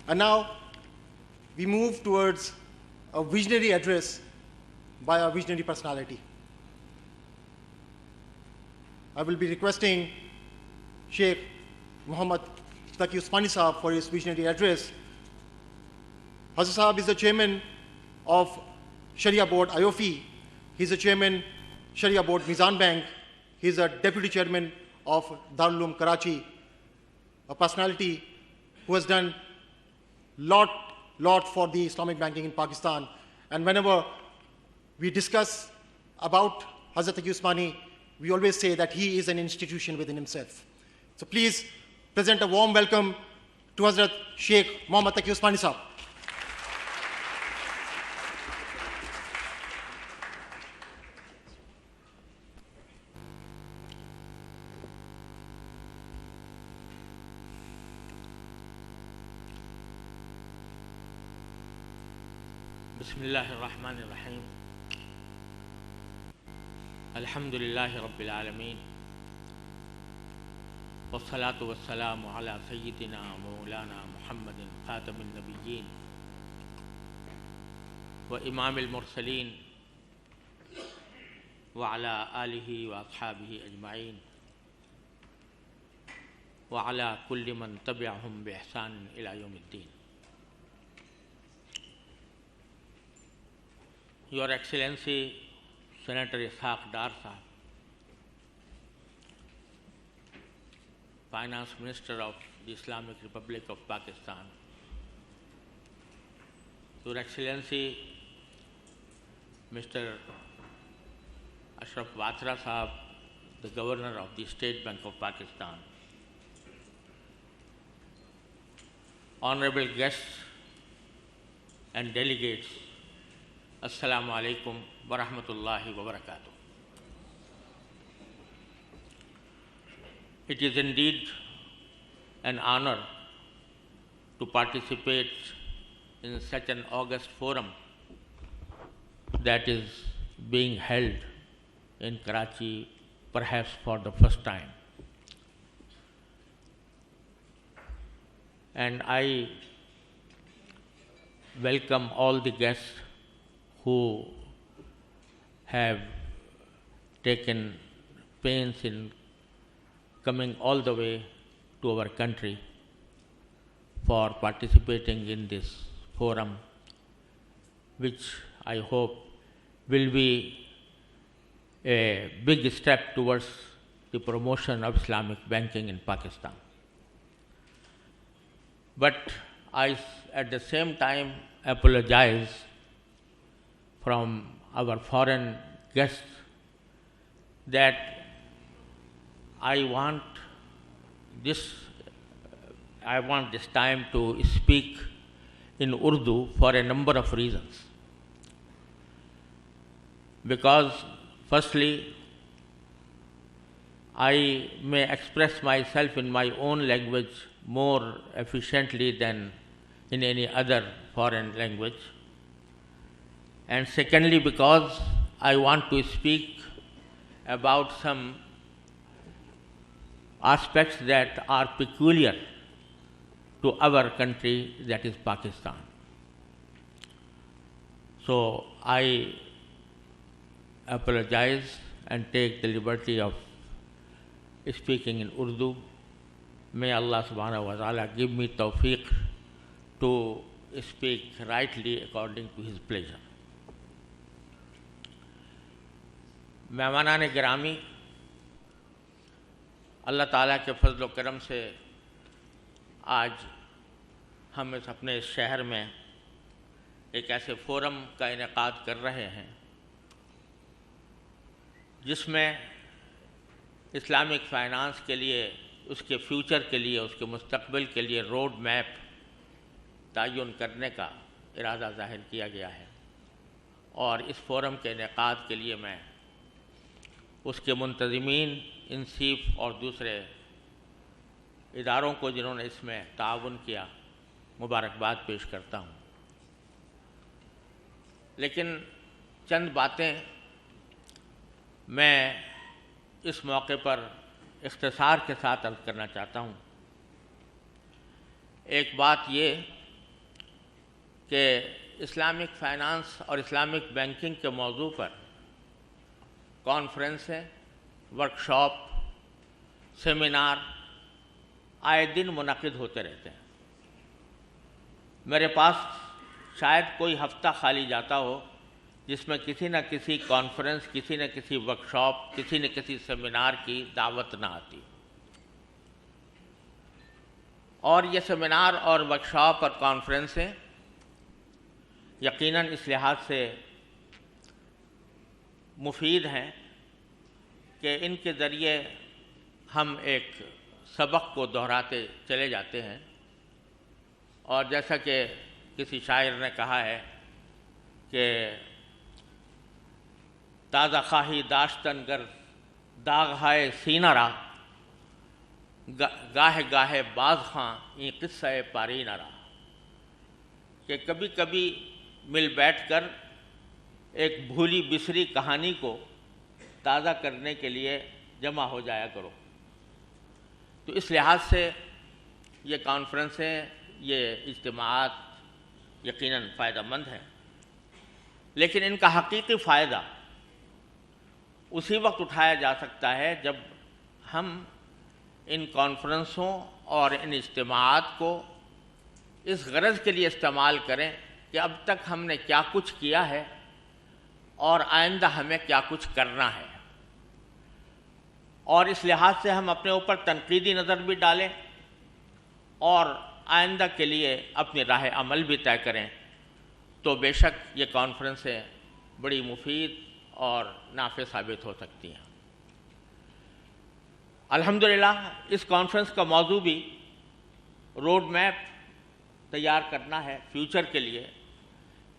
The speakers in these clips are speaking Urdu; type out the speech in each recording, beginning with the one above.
And now we move towards a visionary address by a visionary personality. I will be requesting Sheikh Muhammad Taqi Usmani Sahab for his visionary address. Hazrat Sahab is the chairman of Sharia Board IOFI. He is the chairman Sharia Board Mizan Bank. He is a deputy chairman of Darul Uloom Karachi, a personality who has done lot for the Islamic banking in Pakistan. And whenever we discuss about Hazrat Taqi Usmani, we always say that he is an institution within himself. So please present a warm welcome to Hazrat Sheikh Muhammad Taqi Usmani Sahab. بسم الله الرحمن الرحيم الحمد لله رب العالمين والصلاة والسلام على سيدنا مولانا محمد خاتم النبيين وإمام المرسلين وعلى آله وأصحابه أجمعين وعلى كل من تبعهم بإحسان إلى يوم الدين. Your Excellency Senator Ishaq Dar Sahab, Finance Minister of the Islamic Republic of Pakistan, Your Excellency Mr. Ashraf Batra Sahab, the Governor of the State Bank of Pakistan, honorable guests and delegates, Assalamu alaikum wa rahmatullahi wa barakatuh. It is indeed an honor to participate in such an august forum that is being held in Karachi perhaps for the first time. And I welcome all the guests who have taken pains in coming all the way to our country for participating in this forum, which I hope will be a big step towards the promotion of Islamic banking in Pakistan. But I at the same time apologize from our foreign guests that I want this time to speak in Urdu for a number of reasons. Because firstly, I may express myself in my own language more efficiently than in any other foreign language. And secondly, because I want to speak about some aspects that are peculiar to our country, that is Pakistan. So I apologize and take the liberty of speaking in Urdu. May Allah subhanahu wa ta'ala give me tawfiq to speak rightly according to His pleasure. مہمانان گرامی، اللہ تعالیٰ کے فضل و کرم سے آج ہم اپنے شہر میں ایک ایسے فورم کا انعقاد کر رہے ہیں جس میں اسلامک فائنانس کے لیے، اس کے فیوچر کے لیے، اس کے مستقبل کے لیے روڈ میپ تعین کرنے کا ارادہ ظاہر کیا گیا ہے. اور اس فورم کے انعقاد کے لیے میں اس کے منتظمین، انسیف اور دوسرے اداروں کو جنہوں نے اس میں تعاون کیا، مبارکباد پیش کرتا ہوں. لیکن چند باتیں میں اس موقع پر اختصار کے ساتھ عرض کرنا چاہتا ہوں. ایک بات یہ کہ اسلامک فائنانس اور اسلامک بینکنگ کے موضوع پر کانفرنسیں، ورکشاپ، سیمینار آئے دن منعقد ہوتے رہتے ہیں۔ میرے پاس شاید کوئی ہفتہ خالی جاتا ہو جس میں کسی نہ کسی کانفرنس، کسی نہ کسی ورکشاپ، کسی نہ کسی سیمینار کی دعوت نہ آتی۔ اور یہ سیمینار اور ورکشاپ اور کانفرنسیں یقیناً اس لحاظ سے مفید ہیں کہ ان کے ذریعے ہم ایک سبق کو دہراتے چلے جاتے ہیں، اور جیسا کہ کسی شاعر نے کہا ہے کہ تازہ خواہی داشتن گر داغ ہائے سینہ را، گاہے گاہے باز خاں یہ قصہ پاری نہ رہا، کہ کبھی کبھی مل بیٹھ کر ایک بھولی بسری کہانی کو تازہ کرنے کے لیے جمع ہو جایا کرو۔ تو اس لحاظ سے یہ کانفرنسیں، یہ اجتماعات یقیناً فائدہ مند ہیں، لیکن ان کا حقیقی فائدہ اسی وقت اٹھایا جا سکتا ہے جب ہم ان کانفرنسوں اور ان اجتماعات کو اس غرض کے لیے استعمال کریں کہ اب تک ہم نے کیا کچھ کیا ہے اور آئندہ ہمیں کیا کچھ کرنا ہے، اور اس لحاظ سے ہم اپنے اوپر تنقیدی نظر بھی ڈالیں اور آئندہ کے لیے اپنی راہ عمل بھی طے کریں، تو بے شک یہ کانفرنسیں بڑی مفید اور نافع ثابت ہو سکتی ہیں۔ الحمدللہ اس کانفرنس کا موضوع بھی روڈ میپ تیار کرنا ہے فیوچر کے لیے۔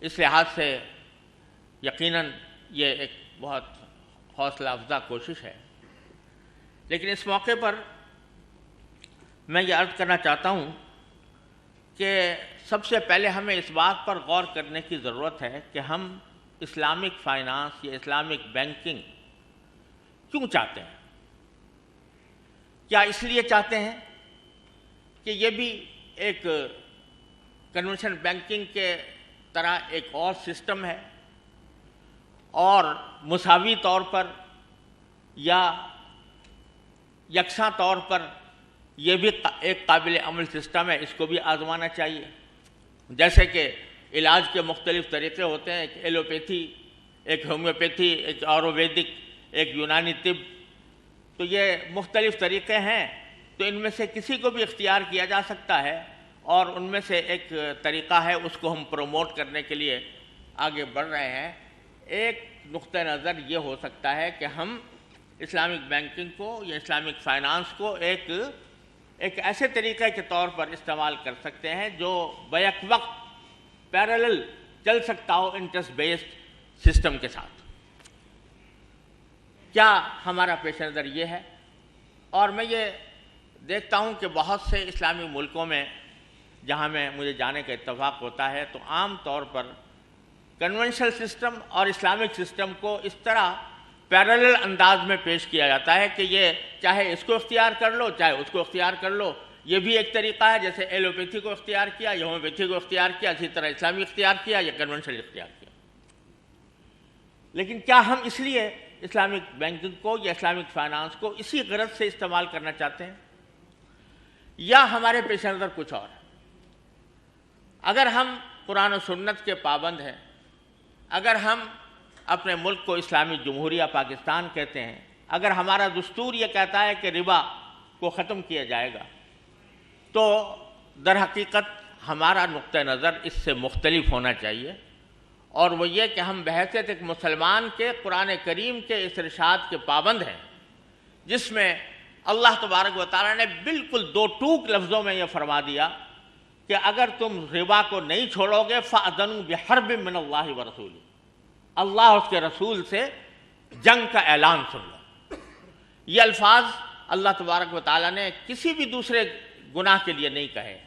اس لحاظ سے یقیناً یہ ایک بہت حوصلہ افزا کوشش ہے، لیکن اس موقع پر میں یہ عرض کرنا چاہتا ہوں کہ سب سے پہلے ہمیں اس بات پر غور کرنے کی ضرورت ہے کہ ہم اسلامک فائنانس یا اسلامک بینکنگ کیوں چاہتے ہیں؟ کیا اس لیے چاہتے ہیں کہ یہ بھی ایک کنونشنل بینکنگ کے طرح ایک اور سسٹم ہے اور مساوی طور پر یا یکساں طور پر یہ بھی ایک قابل عمل سسٹم ہے، اس کو بھی آزمانا چاہیے؟ جیسے کہ علاج کے مختلف طریقے ہوتے ہیں، ایک ایلوپیتھی، ایک ہومیوپیتھی، ایک آیورویدک، ایک یونانی طب، تو یہ مختلف طریقے ہیں، تو ان میں سے کسی کو بھی اختیار کیا جا سکتا ہے، اور ان میں سے ایک طریقہ ہے، اس کو ہم پروموٹ کرنے کے لیے آگے بڑھ رہے ہیں۔ ایک نقطہ نظر یہ ہو سکتا ہے کہ ہم اسلامک بینکنگ کو یا اسلامک فائنانس کو ایک ایسے طریقے کے طور پر استعمال کر سکتے ہیں جو بیک وقت پیرالل چل سکتا ہو انٹرسٹ بیسڈ سسٹم کے ساتھ۔ کیا ہمارا پیش نظر یہ ہے؟ اور میں یہ دیکھتا ہوں کہ بہت سے اسلامی ملکوں میں جہاں میں مجھے جانے کا اتفاق ہوتا ہے تو عام طور پر کنونشنل سسٹم اور اسلامک سسٹم کو اس طرح پیرالل انداز میں پیش کیا جاتا ہے کہ یہ چاہے اس کو اختیار کر لو چاہے اس کو اختیار کر لو، یہ بھی ایک طریقہ ہے، جیسے ایلوپیتھی کو اختیار کیا یا ہومیوپیتھی کو اختیار کیا، اسی طرح اسلامی اختیار کیا یا کنونشنل اختیار کیا۔ لیکن کیا ہم اس لیے اسلامک بینکنگ کو یا اسلامک فائنانس کو اسی غرض سے استعمال کرنا چاہتے ہیں، یا ہمارے پیش نظر کچھ اور ہے؟ اگر ہم قرآن و سنت کے پابند ہیں، اگر ہم اپنے ملک کو اسلامی جمہوریہ پاکستان کہتے ہیں، اگر ہمارا دستور یہ کہتا ہے کہ ربا کو ختم کیا جائے گا، تو در حقیقت ہمارا نقطہ نظر اس سے مختلف ہونا چاہیے، اور وہ یہ کہ ہم بحیثیت ایک مسلمان کے قرآن کریم کے اس ارشاد کے پابند ہیں، جس میں اللہ تبارک و تعالیٰ نے بالکل دو ٹوک لفظوں میں یہ فرما دیا کہ اگر تم ربا کو نہیں چھوڑو گے فَأَذَنُوا بِحَرْبٍ مِّنَ اللَّهِ وَرَسُولِهِ، اللہ اور اس کے رسول سے جنگ کا اعلان سن لو۔ یہ الفاظ اللہ تبارک و تعالیٰ نے کسی بھی دوسرے گناہ کے لیے نہیں کہے،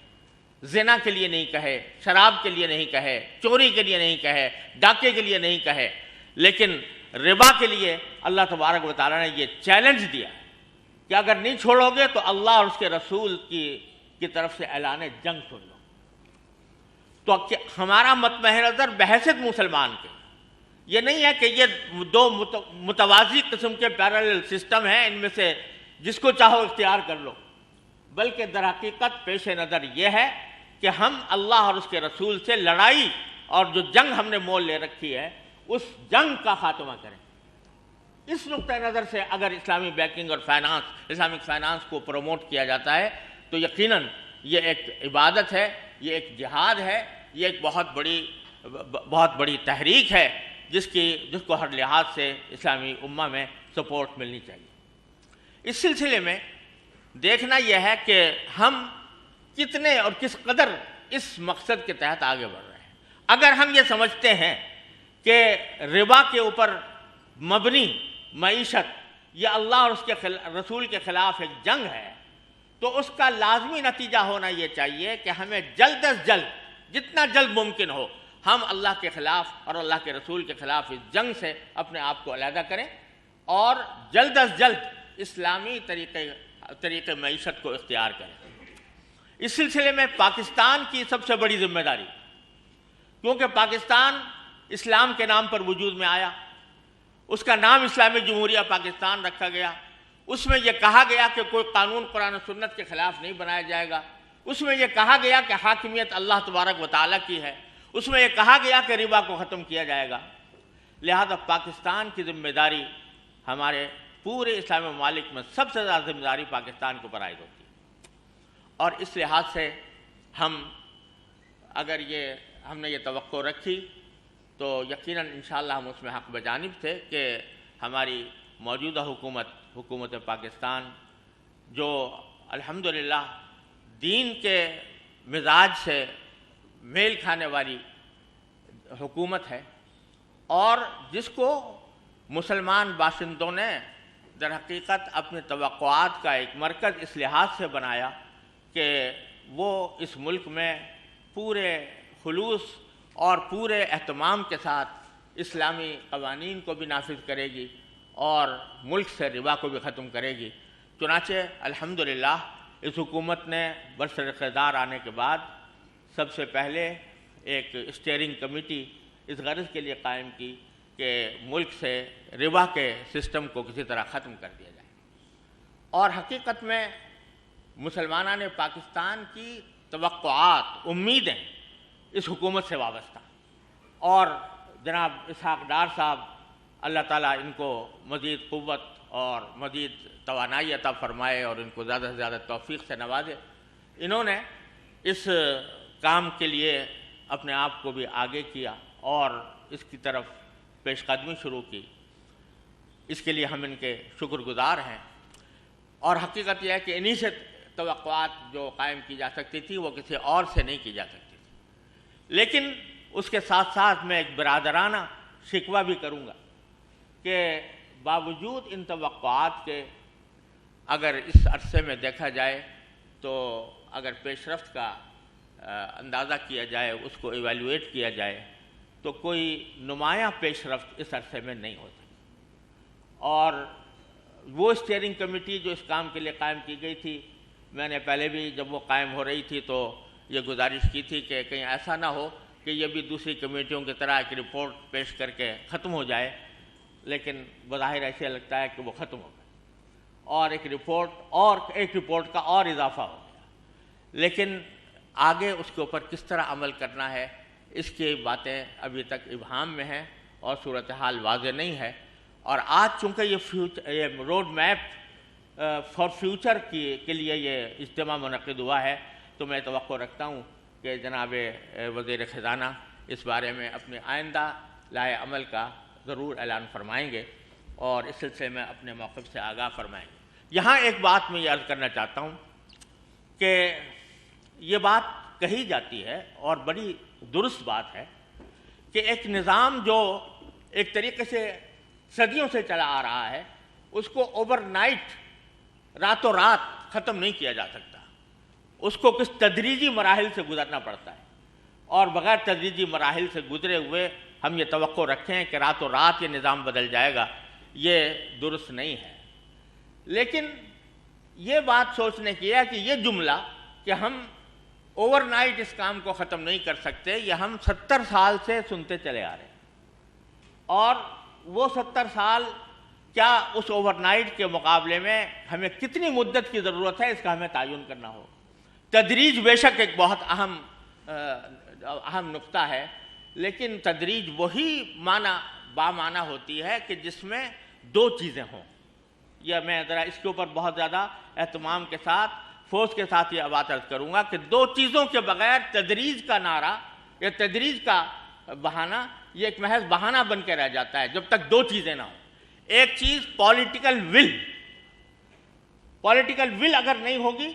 زنا کے لیے نہیں کہے، شراب کے لیے نہیں کہے، چوری کے لیے نہیں کہے، ڈاکے کے لیے نہیں کہے، لیکن ربا کے لیے اللہ تبارک و تعالیٰ نے یہ چیلنج دیا کہ اگر نہیں چھوڑو گے تو اللہ اور اس کے رسول کی طرف سے اعلان جنگ سن لو۔ تو ہمارا مطمع نظر بحیثیت مسلمان کے یہ نہیں ہے کہ یہ دو متوازی قسم کے پیرالل سسٹم ہیں، ان میں سے جس کو چاہو اختیار کر لو، بلکہ در حقیقت پیش نظر یہ ہے کہ ہم اللہ اور اس کے رسول سے لڑائی اور جو جنگ ہم نے مول لے رکھی ہے اس جنگ کا خاتمہ کریں۔ اس نقطہ نظر سے اگر اسلامی بینکنگ اور فائنانس، اسلامک فائنانس کو پروموٹ کیا جاتا ہے تو یقیناً یہ ایک عبادت ہے، یہ ایک جہاد ہے، یہ ایک بہت بڑی تحریک ہے جس کو ہر لحاظ سے اسلامی امہ میں سپورٹ ملنی چاہیے۔ اس سلسلے میں دیکھنا یہ ہے کہ ہم کتنے اور کس قدر اس مقصد کے تحت آگے بڑھ رہے ہیں۔ اگر ہم یہ سمجھتے ہیں کہ ربا کے اوپر مبنی معیشت یہ اللہ اور اس کے رسول کے خلاف ایک جنگ ہے، تو اس کا لازمی نتیجہ ہونا یہ چاہیے کہ ہمیں جلد از جلد، جتنا جلد ممکن ہو، ہم اللہ کے خلاف اور اللہ کے رسول کے خلاف اس جنگ سے اپنے آپ کو علیحدہ کریں اور جلد از جلد اسلامی طریقے معیشت کو اختیار کریں۔ اس سلسلے میں پاکستان کی سب سے بڑی ذمہ داری، کیونکہ پاکستان اسلام کے نام پر وجود میں آیا، اس کا نام اسلامی جمہوریہ پاکستان رکھا گیا، اس میں یہ کہا گیا کہ کوئی قانون قرآن و سنت کے خلاف نہیں بنایا جائے گا، اس میں یہ کہا گیا کہ حاکمیت اللہ تبارک و تعالیٰ کی ہے، اس میں یہ کہا گیا کہ ربا کو ختم کیا جائے گا۔ لہذا پاکستان کی ذمہ داری، ہمارے پورے اسلامی ممالک میں سب سے زیادہ ذمہ داری پاکستان کو عائد ہوتی ہے، اور اس لحاظ سے اگر ہم نے یہ توقع رکھی تو یقیناً انشاءاللہ ہم اس میں حق بجانب تھے کہ ہماری موجودہ حکومت پاکستان جو الحمدللہ دین کے مزاج سے میل کھانے والی حکومت ہے، اور جس کو مسلمان باشندوں نے در حقیقت اپنی توقعات کا ایک مرکز اس لحاظ سے بنایا کہ وہ اس ملک میں پورے خلوص اور پورے اہتمام کے ساتھ اسلامی قوانین کو بھی نافذ کرے گی اور ملک سے ربا کو بھی ختم کرے گی۔ چنانچہ الحمدللہ اس حکومت نے برسر اقتدار آنے کے بعد سب سے پہلے ایک اسٹیئرنگ کمیٹی اس غرض کے لیے قائم کی کہ ملک سے ربا کے سسٹم کو کسی طرح ختم کر دیا جائے، اور حقیقت میں مسلمانان پاکستان کی توقعات، امیدیں اس حکومت سے وابستہ، اور جناب اسحاق ڈار صاحب اللہ تعالیٰ ان کو مزید قوت اور مزید توانائی عطا فرمائے اور ان کو زیادہ سے زیادہ توفیق سے نوازے۔ انہوں نے اس کام کے لیے اپنے آپ کو بھی آگے کیا اور اس کی طرف پیش قدمی شروع کی، اس کے لیے ہم ان کے شکر گزار ہیں، اور حقیقت یہ ہے کہ انہی سے توقعات جو قائم کی جا سکتی تھی وہ کسی اور سے نہیں کی جا سکتی تھی۔ لیکن اس کے ساتھ ساتھ میں ایک برادرانہ شکوہ بھی کروں گا کہ باوجود ان توقعات کے اگر اس عرصے میں دیکھا جائے تو اگر پیش رفت کا اندازہ کیا جائے، اس کو ایویلویٹ کیا جائے، تو کوئی نمایاں پیش رفت اس عرصے میں نہیں ہو سکی، اور وہ اسٹیئرنگ کمیٹی جو اس کام کے لیے قائم کی گئی تھی، میں نے پہلے بھی جب وہ قائم ہو رہی تھی تو یہ گزارش کی تھی کہ کہیں ایسا نہ ہو کہ یہ بھی دوسری کمیٹیوں کی طرح ایک رپورٹ پیش کر کے ختم ہو جائے، لیکن بظاہر ایسے لگتا ہے کہ وہ ختم ہو گئی اور ایک رپورٹ کا اور اضافہ ہو گیا، لیکن آگے اس کے اوپر کس طرح عمل کرنا ہے اس کی باتیں ابھی تک ابہام میں ہیں اور صورتحال واضح نہیں ہے۔ اور آج چونکہ یہ روڈ میپ فار فیوچر کے لیے یہ اجتماع منعقد ہوا ہے، تو میں توقع رکھتا ہوں کہ جناب وزیر خزانہ اس بارے میں اپنے آئندہ لائحہ عمل کا ضرور اعلان فرمائیں گے اور اس سلسلے میں اپنے موقف سے آگاہ فرمائیں گے۔ یہاں ایک بات میں یہ عرض کرنا چاہتا ہوں کہ یہ بات کہی جاتی ہے اور بڑی درست بات ہے کہ ایک نظام جو ایک طریقے سے صدیوں سے چلا آ رہا ہے اس کو اوور نائٹ، راتوں رات ختم نہیں کیا جا سکتا، اس کو کچھ تدریجی مراحل سے گزرنا پڑتا ہے، اور بغیر تدریجی مراحل سے گزرے ہوئے ہم یہ توقع رکھیں کہ راتوں رات یہ نظام بدل جائے گا، یہ درست نہیں ہے۔ لیکن یہ بات سوچنے کی ہے کہ یہ جملہ کہ ہم اوور نائٹ اس کام کو ختم نہیں کر سکتے. یہ ہم 70 سال سے سنتے چلے آ رہے ہیں, اور وہ 70 سال کیا اس اوور نائٹ کے مقابلے میں ہمیں کتنی مدت کی ضرورت ہے, اس کا ہمیں تعین کرنا ہو. تدریج بے شک ایک بہت اہم نقطہ ہے, لیکن تدریج وہی بامعنی ہوتی ہے کہ جس میں دو چیزیں ہوں. یہ میں ذرا اس کے اوپر بہت زیادہ اہتمام کے ساتھ فورس کے ساتھ یہ بات عرض کروں گا کہ دو چیزوں کے بغیر تدریج کا نعرہ یا تدریج کا بہانہ یہ ایک محض بہانہ بن کے رہ جاتا ہے جب تک دو چیزیں نہ ہوں. ایک چیز پولیٹیکل ول اگر نہیں ہوگی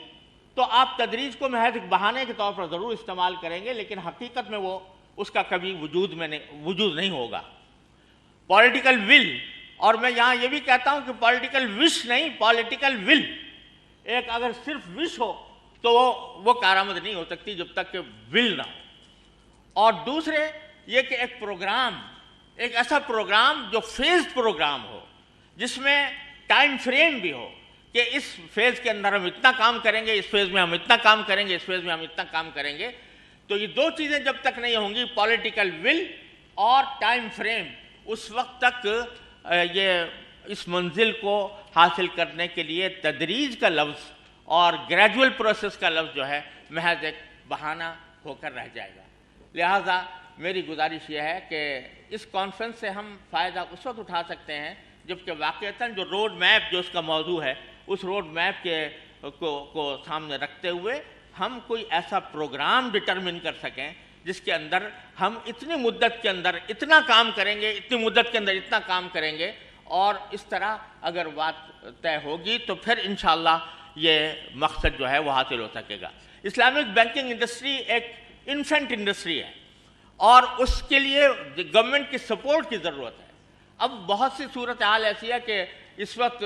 تو آپ تدریج کو محض ایک بہانے کے طور پر ضرور استعمال کریں گے, لیکن حقیقت میں وہ اس کا کبھی وجود نہیں ہوگا. پولیٹیکل ول, اور میں یہاں یہ بھی کہتا ہوں کہ پولیٹیکل وش نہیں, پولیٹیکل ول. ایک اگر صرف وش ہو تو وہ کارآمد نہیں ہو سکتی جب تک کہ ول نہ ہو. اور دوسرے یہ کہ ایک ایسا پروگرام جو فیز پروگرام ہو, جس میں ٹائم فریم بھی ہو کہ اس فیز کے اندر ہم اتنا کام کریں گے, اس فیز میں ہم اتنا کام کریں گے, اس فیز میں ہم اتنا کام کریں گے. تو یہ دو چیزیں جب تک نہیں ہوں گی, پولیٹیکل ول اور ٹائم فریم, اس وقت تک یہ اس منزل کو حاصل کرنے کے لیے تدریج کا لفظ اور گریجول پروسیس کا لفظ جو ہے محض ایک بہانہ ہو کر رہ جائے گا. لہٰذا میری گزارش یہ ہے کہ اس کانفرنس سے ہم فائدہ اس وقت اٹھا سکتے ہیں جبکہ واقعتاً جو روڈ میپ جو اس کا موضوع ہے, اس روڈ میپ کو سامنے رکھتے ہوئے ہم کوئی ایسا پروگرام ڈٹرمن کر سکیں جس کے اندر ہم اتنی مدت کے اندر اتنا کام کریں گے, اتنی مدت کے اندر اتنا کام کریں گے, اور اس طرح اگر بات طے ہوگی تو پھر انشاءاللہ یہ مقصد جو ہے وہ حاصل ہو سکے گا. اسلامک بینکنگ انڈسٹری ایک انفینٹ انڈسٹری ہے اور اس کے لیے گورنمنٹ کی سپورٹ کی ضرورت ہے. اب بہت سی صورتحال ایسی ہے کہ اس وقت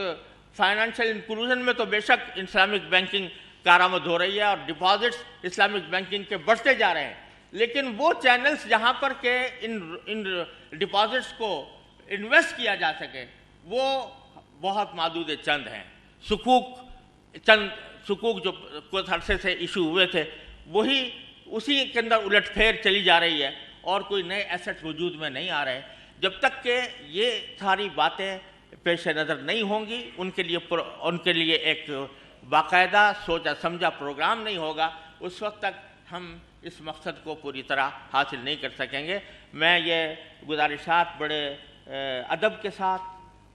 فائنینشیل انکلوژن میں تو بے شک اسلامک بینکنگ کارآمد ہو رہی ہے اور ڈپازٹس اسلامک بینکنگ کے بڑھتے جا رہے ہیں, لیکن وہ چینلز جہاں پر کہ ان ڈپازٹس کو انویسٹ کیا جا سکے وہ بہت محدود چند ہیں. سکوک جو کچھ عرصے سے ایشو ہوئے تھے وہی اسی کے اندر الٹ پھیر چلی جا رہی ہے اور کوئی نئے ایسٹ وجود میں نہیں آ رہے. جب تک کہ یہ ساری باتیں پیش نظر نہیں ہوں گی, ان کے لیے ایک باقاعدہ سوچا سمجھا پروگرام نہیں ہوگا, اس وقت تک ہم اس مقصد کو پوری طرح حاصل نہیں کر سکیں گے. میں یہ گزارشات بڑے ادب کے ساتھ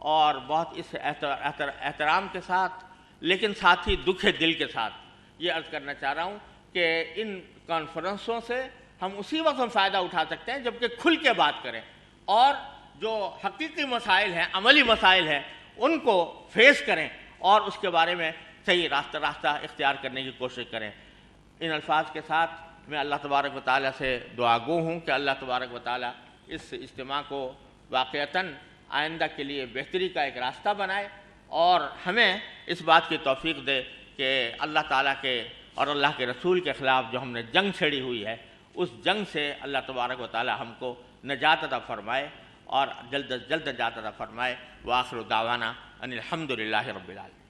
اور بہت اس احترام کے ساتھ لیکن ساتھ ہی دکھ دل کے ساتھ یہ عرض کرنا چاہ رہا ہوں کہ ان کانفرنسوں سے ہم اسی وقت ہم فائدہ اٹھا سکتے ہیں جبکہ کھل کے بات کریں اور جو حقیقی مسائل ہیں, عملی مسائل ہیں, ان کو فیس کریں اور اس کے بارے میں صحیح راستہ اختیار کرنے کی کوشش کریں. ان الفاظ کے ساتھ میں اللہ تبارک و تعالیٰ سے دعا گو ہوں کہ اللہ تبارک و تعالیٰ اس اجتماع کو واقعتاً آئندہ کے لیے بہتری کا ایک راستہ بنائے اور ہمیں اس بات کی توفیق دے کہ اللہ تعالیٰ کے اور اللہ کے رسول کے خلاف جو ہم نے جنگ چھیڑی ہوئی ہے اس جنگ سے اللہ تبارک و تعالیٰ ہم کو نجات عطا فرمائے اور جلد از جلد نجات عطا فرمائے. وآخر دعوانا ان الحمد للہ رب العالمین.